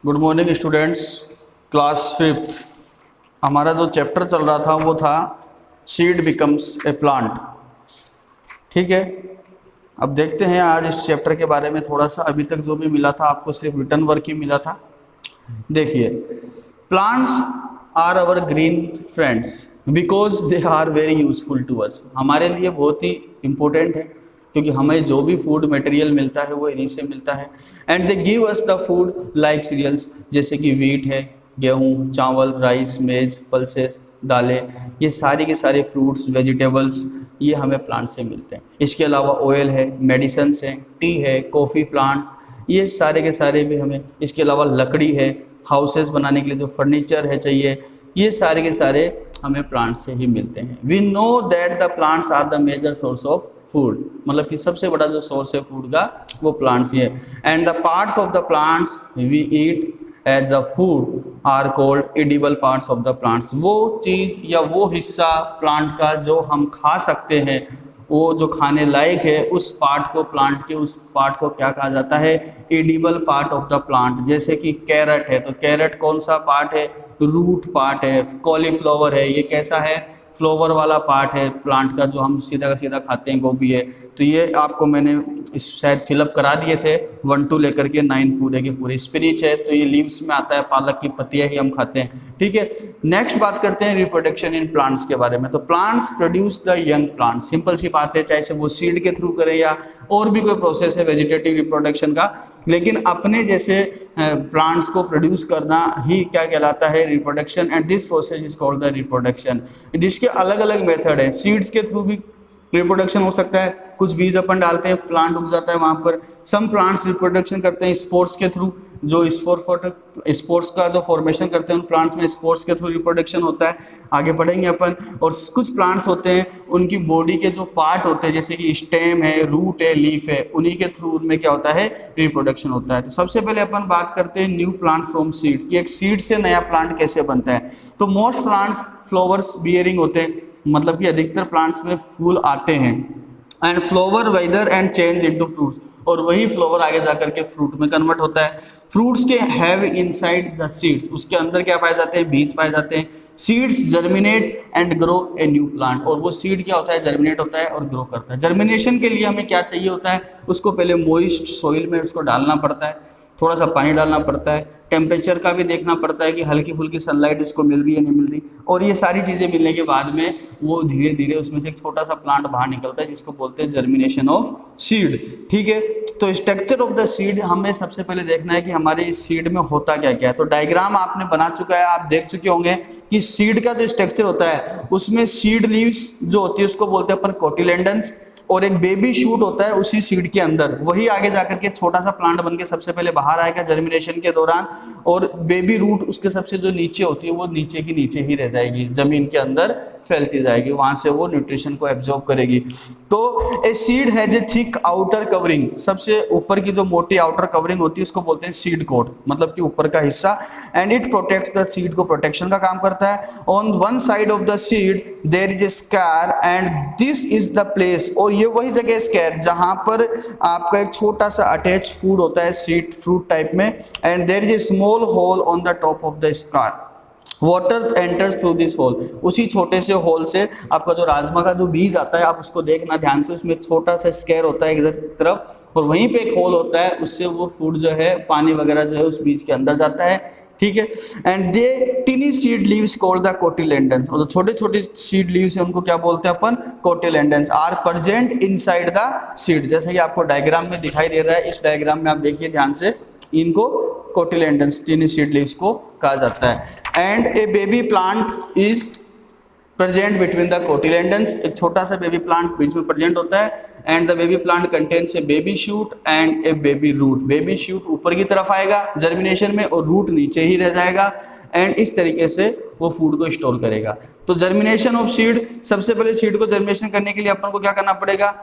Good morning students. Class fifth हमारा जो chapter चल रहा था वो था सीड बिकम्स ए प्लांट। ठीक है, अब देखते हैं आज इस चैप्टर के बारे में थोड़ा सा। अभी तक जो भी मिला था आपको सिर्फ रिटर्न वर्क ही मिला था। देखिए, plants are our green friends because they are very useful to us. हमारे लिए बहुत ही इंपॉर्टेंट है क्योंकि हमें जो भी फूड मटेरियल मिलता है वो इन्हीं से मिलता है। And they give us the food like cereals, जैसे कि वीट है, गेहूँ, चावल, राइस, मेज, पल्सेस, दालें, ये सारी के सारे फ्रूट्स, वेजिटेबल्स, ये हमें प्लांट से मिलते हैं। इसके अलावा ऑयल है, मेडिसन्स हैं, टी है, कॉफ़ी प्लांट, ये सारे के सारे भी हमें। इसके अलावा लकड़ी है, हाउसेस बनाने के लिए जो फर्नीचर है चाहिए, ये सारे के सारे हमें प्लांट से ही मिलते हैं। We know that the plants are the major source of food, मतलब कि सबसे बड़ा जो सोर्स है फूड का वो प्लांट्स ही है। And the parts of the plants we eat as the food are called edible parts of the plants. वो चीज़ या वो हिस्सा प्लांट का जो हम खा सकते हैं, वो जो खाने लायक है, उस पार्ट को, प्लांट के उस पार्ट को क्या कहा जाता है? Edible part of the plant. जैसे कि कैरेट है, तो कैरेट कौन सा पार्ट है? रूट पार्ट है। कॉलीफ्लावर है, ये कैसा है? फ्लावर वाला पार्ट है प्लांट का, जो हम सीधा का सीधा खाते हैं। गोभी है, तो ये आपको मैंने इस शायद फिलअप करा दिए थे 1 to लेकर के 9 पूरे के पूरे। स्पिरिच है, तो ये लीव्स में आता है, पालक की पत्तियां ही हम खाते हैं। ठीक है, नेक्स्ट बात करते हैं रिप्रोडक्शन इन प्लांट्स के बारे में। तो plants produce the young plant. Simple सी बात है, चाहे से वो सीड के थ्रू करें या और भी कोई प्रोसेस है वेजिटेटिव रिप्रोडक्शन का, लेकिन अपने जैसे प्लांट्स को प्रोड्यूस करना ही क्या कहलाता है? Reproduction. And this process is called the reproduction. जिसके अलग अलग मेथड है। सीड्स के थ्रू भी रिप्रोडक्शन हो सकता है, कुछ बीज अपन डालते हैं, प्लांट उग जाता है वहाँ पर। सम प्लांट्स रिप्रोडक्शन करते हैं स्पोर्स के थ्रू, जो स्पोर्स का जो फॉर्मेशन करते हैं उन प्लांट्स में स्पोर्स के थ्रू रिप्रोडक्शन होता है, आगे बढ़ेंगे अपन। और कुछ प्लांट्स होते हैं उनकी बॉडी के जो पार्ट होते हैं, जैसे कि स्टेम है, रूट है, लीफ है, उन्हीं के थ्रू उनमें क्या होता है? रिप्रोडक्शन होता है। तो सबसे पहले अपन बात करते हैं न्यू प्लांट फ्रॉम सीड, कि एक सीड से नया प्लांट कैसे बनता है। तो मोस्ट प्लांट्स फ्लावर्स बियरिंग होते हैं, मतलब कि अधिकतर प्लांट्स में फूल आते हैं। And flower wither and change into fruits, और वही फ्लावर आगे जाकर के फ्रूट में कन्वर्ट होता है। फ्रूट्स के हैव इनसाइड द सीड्स, उसके अंदर क्या पाए जाते हैं? बीज पाए जाते हैं। Seeds germinate and grow a new plant, और वो सीड क्या होता है? जर्मिनेट होता है और ग्रो करता है। जर्मिनेशन के लिए हमें क्या चाहिए होता है? उसको पहले मॉइस्ट सॉइल में उसको डालना पड़ता है, थोड़ा सा पानी डालना पड़ता है, टेम्परेचर का भी देखना पड़ता है कि हल्की फुल्की सनलाइट इसको मिल रही है नहीं मिल रही, और ये सारी चीज़ें मिलने के बाद में वो धीरे धीरे उसमें से एक छोटा सा प्लांट बाहर निकलता है, जिसको बोलते हैं जर्मिनेशन ऑफ सीड। ठीक है, तो स्ट्रक्चर ऑफ द सीड हमें सबसे पहले देखना है कि हमारे इस सीड में होता क्या क्या है। तो डायग्राम आपने बना चुका है, आप देख चुके होंगे कि सीड का जो स्ट्रक्चर होता है उसमें सीड लीव्स जो होती है उसको बोलते हैं अपन कोटिलेडन्स, और एक बेबी शूट होता है उसी सीड के अंदर, वही आगे जाकर के छोटा सा प्लांट बन के सबसे पहले बाहर आएगा जर्मिनेशन के दौरान, और बेबी रूट उसके सबसे जो नीचे होती है वो नीचे की नीचे ही रह जाएगी, जमीन के अंदर फैलती जाएगी, वहां से वो न्यूट्रिशन को एब्जॉर्ब करेगी। तो a seed has a thick outer covering, सबसे ऊपर की जो मोटी आउटर कवरिंग होती है उसको बोलते हैं सीड कोट, मतलब कि ऊपर का हिस्सा। And it protects the seed, को प्रोटेक्शन का काम करता है। On one side of the seed there is a scar and this is the place, और ये वही जगह स्केर जहां पर आपका एक छोटा सा अटैच फूड होता है सीड फ्रूट टाइप में। And there is a small hole on the top of the scar, water enters through this hole, उसी छोटे से होल से आपका जो राजमा का जो बीज आता है आप उसको देखना ध्यान से, उसमें छोटा सा स्केर होता है इधर की तरफ, और वहीं पे एक होल होता है, उससे वो फूड जो है, पानी वगैरह जो है उस बीज के अंदर जाता है। ठीक है, and they टिनी seed leaves called the cotyledons, और जो छोटे छोटे सीड लीव्स हैं उनको क्या बोलते हैं अपन? Cotyledons. Are present inside the seed, जैसे कि आपको डायग्राम में दिखाई दे रहा है, इस डायग्राम में आप देखिए ध्यान से, इनको कोटिलेडन्स, टिनी सीड लीव्स को कहा जाता है। And a baby plant is present between the cotyledons, एक छोटा सा बेबी प्लांट बीच में प्रेजेंट होता है। And the baby plant contains a baby shoot and a baby root, baby shoot ऊपर की तरफ आएगा जर्मिनेशन में और रूट नीचे ही रह जाएगा, एंड इस तरीके से वो फूड को स्टोर करेगा। तो जर्मिनेशन ऑफ सीड, सबसे पहले सीड को जर्मिनेशन करने के लिए अपन को क्या करना पड़ेगा?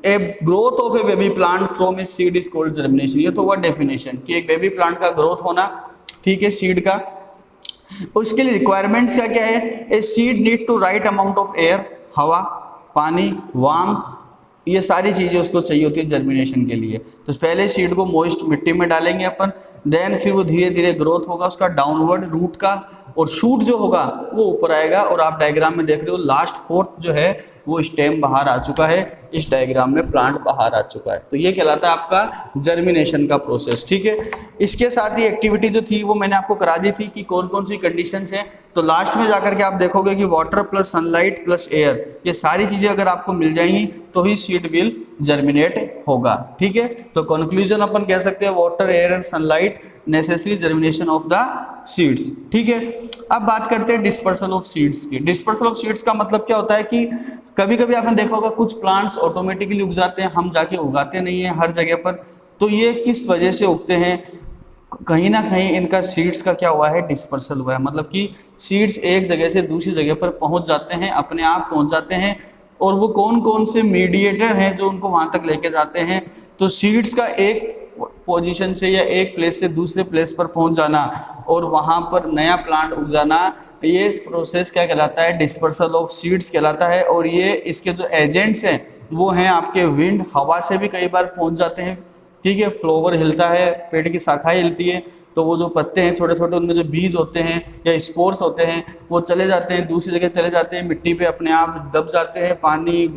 A growth of A baby plant from a seed is called germination. ये तो हुआ डेफिनेशन कि एक बेबी प्लांट का ग्रोथ होना, ठीक है, सीड का। उसके लिए रिक्वायरमेंट्स क्या क्या है? A seed need to right amount of air, हवा, पानी, वार्म, ये सारी चीज़ें उसको चाहिए होती है जर्मिनेशन के लिए। तो पहले सीड को मॉइस्ट मिट्टी में डालेंगे अपन, देन फिर वो धीरे धीरे ग्रोथ होगा उसका डाउनवर्ड रूट का, और शूट जो होगा वो ऊपर आएगा। और आप डायग्राम में देख रहे हो लास्ट फोर्थ जो है वो स्टेम बाहर आ चुका है, इस डायग्राम में प्लांट बाहर आ चुका है। तो ये कहलाता है आपका जर्मिनेशन का प्रोसेस, ठीक है। इसके साथ ही एक्टिविटी जो थी वो मैंने आपको करा दी थी कि कौन कौन सी कंडीशंस हैं। तो लास्ट में जाकर के आप देखोगे कि water plus sunlight plus air, ये सारी चीज़ें अगर आपको मिल जाएंगी तो ही सीड विल जर्मिनेट होगा, ठीक है। तो कंक्लूजन अपन कह सकते हैं water, air and sunlight necessary germination of the seeds, ठीक है। अब बात करते हैं डिस्पर्सल ऑफ सीड्स की। डिस्पर्सल ऑफ सीड्स का मतलब क्या होता है कि कभी कभी आपने देखा होगा कुछ प्लांट्स ऑटोमेटिकली उग जाते हैं, हम जाके उगाते नहीं हैं हर जगह पर। तो ये किस वजह से उगते हैं? कहीं ना कहीं इनका सीड्स का क्या हुआ है, डिस्पर्सल हुआ है। मतलब कि सीड्स एक जगह से दूसरी जगह पर पहुंच जाते हैं, अपने आप पहुंच जाते हैं। और वो कौन कौन से मीडिएटर हैं जो उनको वहां तक लेके जाते हैं? तो सीड्स का एक पोजीशन से या एक प्लेस से दूसरे प्लेस पर पहुंच जाना और वहां पर नया प्लांट उग जाना, ये प्रोसेस क्या कहलाता है? डिस्पर्सल ऑफ सीड्स कहलाता है। और ये इसके जो एजेंट्स हैं वो हैं आपके विंड, हवा से भी कई बार पहुंच जाते हैं, ठीक है। फ्लावर हिलता है, पेड़ की शाखाएं हिलती है, तो वो जो पत्ते हैं छोटे छोटे, उनमें जो बीज होते हैं या स्पोर्स होते हैं वो चले जाते हैं, दूसरी जगह चले जाते हैं, मिट्टी पे अपने आप दब जाते हैं, पानी,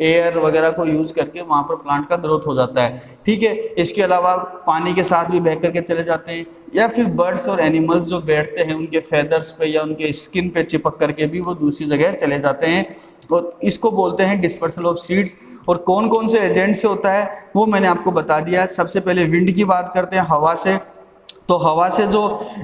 एयर वगैरह को यूज करके वहाँ पर प्लांट का ग्रोथ हो जाता है, ठीक है। इसके अलावा पानी के साथ भी बह करके चले जाते हैं, या फिर बर्ड्स और एनिमल्स जो बैठते हैं उनके फेदर्स पे या उनके स्किन पे चिपक करके भी वो दूसरी जगह चले जाते हैं। तो इसको बोलते हैं डिस्पर्सल ऑफ सीड्स। और कौन कौन से एजेंट से होता है वो मैंने आपको बता दिया। सबसे पहले विंड की बात करते हैं, हवा से। तो हवा से जो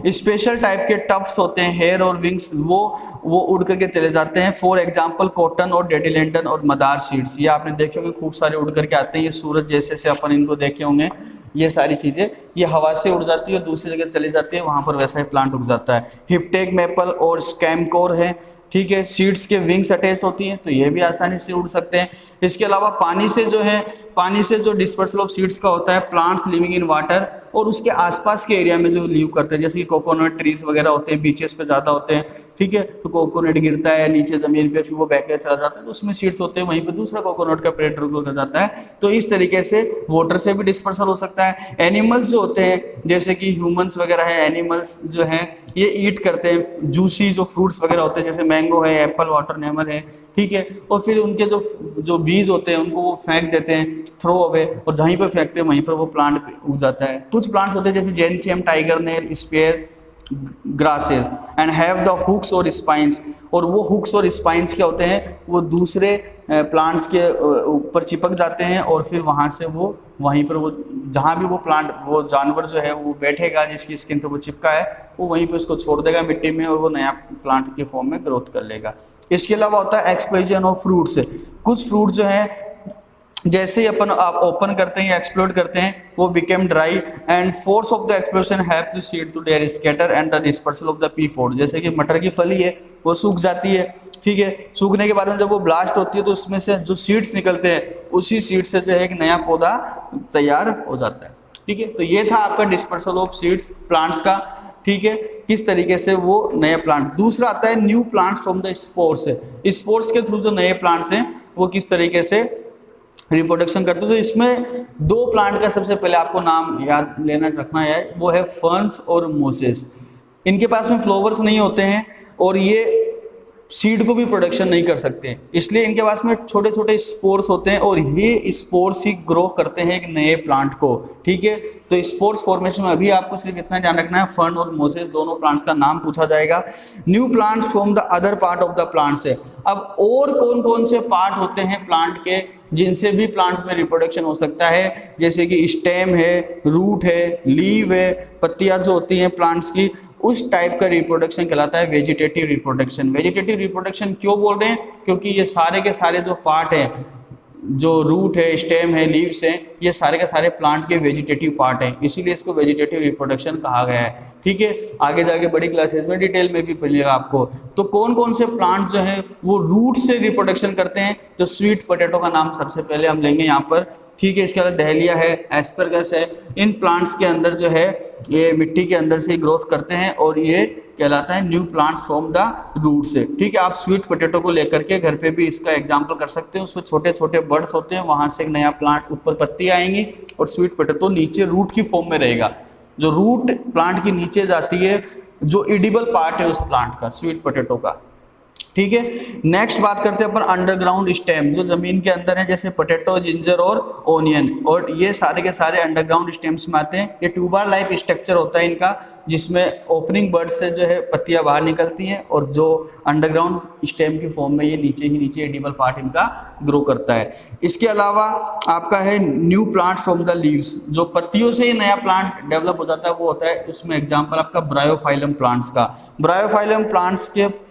स्पेशल टाइप के टफ्स होते हैं, हेयर और विंग्स, वो उड़ करके चले जाते हैं। फॉर एग्जांपल कॉटन और डेडिलेंडन और मदार सीड्स, ये आपने देखे होंगे खूब सारे उड़ करके आते हैं। ये सूरज जैसे से अपन इनको देखे होंगे, ये सारी चीज़ें ये हवा से उड़ जाती है और दूसरी जगह चली जाती है, वहाँ पर वैसा ही प्लांट उग जाता है। हिप्टेक, मेपल और स्कैमकोर है, ठीक है। सीड्स के विंग्स अटैच होती हैं तो ये भी आसानी से उड़ सकते हैं। इसके अलावा पानी से जो है, पानी से जो डिस्पर्सल ऑफ सीड्स का होता है, प्लांट्स लिविंग इन वाटर और उसके आसपास के एरिया में जो लीव करते हैं, जैसे कि कोकोनट ट्रीज वगैरह होते हैं, बीचेस पे ज़्यादा होते हैं, ठीक है। तो कोकोनट गिरता है नीचे ज़मीन पे, फिर वो बैक चला जाता है, तो उसमें सीड्स होते हैं, वहीं पे दूसरा कोकोनट का पेड़ रुक जाता है। तो इस तरीके से वाटर से भी डिस्पर्सल हो सकता है। एनिमल्स जो होते हैं जैसे कि ह्यूमंस वगैरह है, एनिमल्स जो हैं ये ईट करते हैं जूसी जो फ्रूट्स वगैरह होते हैं, जैसे मैंगो है, एप्पल, वाटरमेलन है, ठीक है। और फिर उनके जो बीज होते हैं उनको वो फेंक देते हैं, थ्रो अवे, और जहीं पर फेंकते हैं वहीं पर वो प्लांट उग जाता है। कुछ प्लांट्स होते हैं जैसे xanthium, tiger nail, spear grasses and have the hooks or spines. और वो हुक्स और स्पाइंस क्या होते हैं? वो दूसरे प्लांट्स के ऊपर चिपक जाते हैं और फिर वहाँ से वो वहीं पर वो जहाँ भी वो प्लांट, वो जानवर जो है वो बैठेगा जिसकी स्किन पे वो चिपका है, वो वहीं पे उसको छोड़ देगा मिट्टी में और वो नया प्लांट के फॉर्म में ग्रोथ कर लेगा। इसके अलावा होता है एक्सप्लोजन ऑफ फ्रूट्स। कुछ फ्रूट जो है जैसे ही अपन आप ओपन करते हैं या एक्सप्लोड करते हैं वो became dry and force of the explosion have to seed to their scatter and the dispersal of the pea pod. जैसे कि मटर की फली है वो सूख जाती है, ठीक है। सूखने के बाद में जब वो ब्लास्ट होती है तो उसमें से जो सीड्स निकलते हैं उसी सीड से जो है एक नया पौधा तैयार हो जाता है, ठीक है। तो ये था आपका डिस्पर्सल ऑफ सीड्स प्लांट्स का, ठीक है, किस तरीके से वो नया प्लांट। दूसरा आता है new plant from the spores. Spores के थ्रू जो नए प्लांट्स हैं वो किस तरीके से रिप्रोडक्शन करते हैं। तो इसमें दो प्लांट का सबसे पहले आपको नाम याद लेना रखना है, वो है फर्न्स और मोसेस। इनके पास में फ्लावर्स नहीं होते हैं और ये सीड को भी प्रोडक्शन नहीं कर सकते, इसलिए इनके पास में छोटे छोटे स्पोर्स होते हैं और ये स्पोर्स ही ग्रो करते हैं एक नए प्लांट को, ठीक है। तो स्पोर्स फॉर्मेशन में अभी आपको सिर्फ इतना ध्यान रखना है, फर्न और मोसेस दोनों प्लांट्स का नाम पूछा जाएगा। New plants from the other part of the plant से। अब और कौन कौन से पार्ट होते हैं प्लांट के जिनसे भी प्लांट में रिप्रोडक्शन हो सकता है? जैसे कि स्टेम है, रूट है, लीव है, पत्तियां जो होती हैं प्लांट्स की, उस टाइप का रिप्रोडक्शन कहलाता है वेजिटेटिव रिप्रोडक्शन। वेजिटेटिव रिप्रोडक्शन क्यों बोल रहे हैं? क्योंकि ये सारे के सारे जो पार्ट हैं, जो रूट है, स्टेम है, लीव्स हैं, ये सारे के सारे प्लांट के वेजिटेटिव पार्ट हैं, इसीलिए इसको वेजिटेटिव रिप्रोडक्शन कहा गया है, ठीक है। आगे जाके बड़ी क्लासेस में डिटेल में भी पढ़िएगा आपको। तो कौन कौन से प्लांट्स जो हैं वो रूट से रिप्रोडक्शन करते हैं? तो स्वीट पोटैटो का नाम सबसे पहले हम लेंगे यहाँ पर, ठीक है। इसके अलावा डहलिया है, एस्परगस है। इन प्लांट्स के अंदर जो है ये मिट्टी के अंदर से ग्रोथ करते हैं और ये कहलाता है new plant from the root से। ठीक है, आप स्वीट पोटैटो को लेकर के घर पे भी इसका एग्जांपल कर सकते हैं। उसमें छोटे छोटे बर्ड्स होते हैं, वहां से एक नया प्लांट ऊपर पत्ती आएंगी और स्वीट पोटैटो नीचे रूट की फॉर्म में रहेगा। जो रूट प्लांट की नीचे जाती है, जो एडिबल पार्ट है उस प्लांट का, स्वीट पोटैटो का। ठीक है, नेक्स्ट बात करते हैं अपन अंडरग्राउंड स्टेम, जो जमीन के अंदर है, जैसे पोटैटो, जिंजर और ओनियन, और ये सारे के सारे अंडरग्राउंड स्टेम्स में आते हैं। ये ट्यूबर लाइफ स्ट्रक्चर होता है इनका, जिसमें ओपनिंग बर्ड से जो है पत्तियां बाहर निकलती हैं और जो अंडरग्राउंड स्टेम की फॉर्म में ये नीचे एडिबल पार्ट इनका ग्रो करता है। इसके अलावा आपका है new plant from the leaves, जो पत्तियों से ही नया प्लांट डेवलप हो जाता है वो होता है, उसमें एग्जाम्पल आपका ब्रायोफाइलम प्लांट्स का। ब्रायोफाइलम प्लांट्स के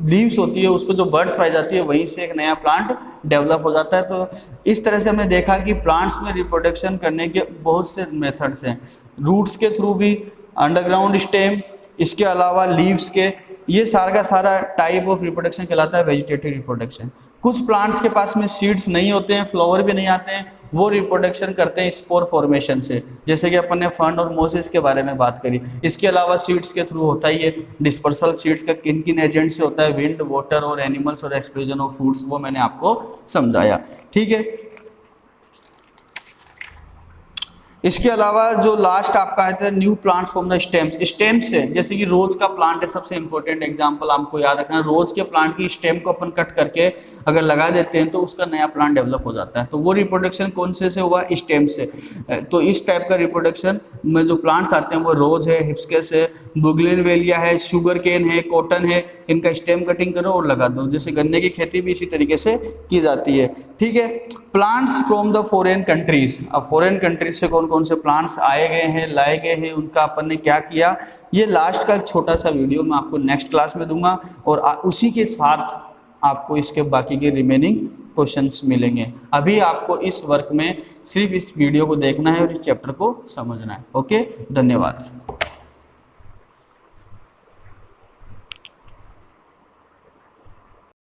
लीव्स होती है, उस पर जो बर्ड्स पाई जाती है, वहीं से एक नया प्लांट डेवलप हो जाता है। तो इस तरह से हमने देखा कि प्लांट्स में रिप्रोडक्शन करने के बहुत से मेथड्स हैं, रूट्स के थ्रू भी, अंडरग्राउंड स्टेम, इसके अलावा लीव्स के, ये सारा का सारा टाइप ऑफ रिप्रोडक्शन कहलाता है वेजिटेटिव रिप्रोडक्शन। कुछ प्लांट्स के पास में सीड्स नहीं होते हैं, फ्लावर भी नहीं आते हैं, वो रिप्रोडक्शन करते हैं स्पोर फॉर्मेशन से, जैसे कि अपन ने फंड और मोसिस के बारे में बात करी। इसके अलावा सीड्स के थ्रू होता ही है। डिस्पर्सल सीड्स का किन किन एजेंट से होता है, विंड, वाटर और एनिमल्स और एक्सप्लोजन ऑफ फूड्स, वो मैंने आपको समझाया। ठीक है, इसके अलावा जो लास्ट आपका है new plant from the stems, stems से, जैसे कि रोज का प्लांट है, सबसे इंपॉर्टेंट एग्जांपल आपको याद रखना। रोज के प्लांट की स्टेम को अपन कट करके अगर लगा देते हैं तो उसका नया प्लांट डेवलप हो जाता है। तो वो रिप्रोडक्शन कौन से हुआ, स्टेम से। तो इस टाइप का रिप्रोडक्शन में जो प्लांट्स आते हैं वो रोज है, हिबिस्कस है, बोगनवेलिया है, शुगर केन है, कॉटन है, इनका स्टेम कटिंग करो और लगा दो। जैसे गन्ने की खेती भी इसी तरीके से की जाती है। ठीक है, plants from the foreign countries, अब फॉरेन कंट्रीज से कौन कौन से प्लांट्स आए गए हैं, लाए गए हैं, उनका अपन ने क्या किया, ये लास्ट का एक छोटा सा वीडियो मैं आपको नेक्स्ट क्लास में दूंगा, और उसी के साथ आपको इसके बाकी के रिमेनिंग क्वेश्चंस मिलेंगे। अभी आपको इस वर्क में सिर्फ इस वीडियो को देखना है और इस चैप्टर को समझना है। ओके, धन्यवाद।